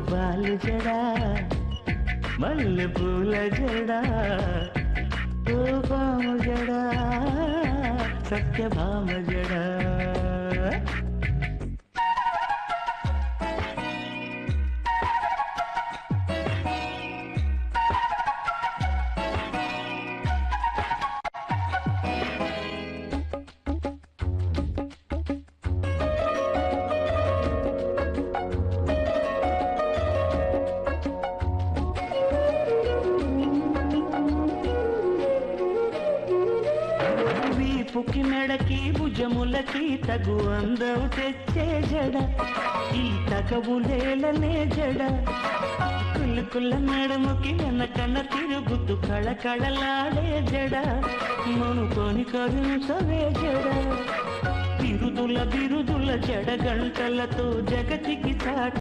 మువ్వాలు జడా మల్లె పూల జడా ఓ భామ జడా సత్యభామ జడా పుకి మెడకి భుజములకి తగు అందం తెచ్చే జడ ఈ తగవులేలనే జడ కుల్ల నడుముకి వెనకన్న తిరుగుతూ కళకళలాడే జడ మనుకొని కరుణసవే జడ బిరుదుల జడ గంటలతో జగతికి చాటి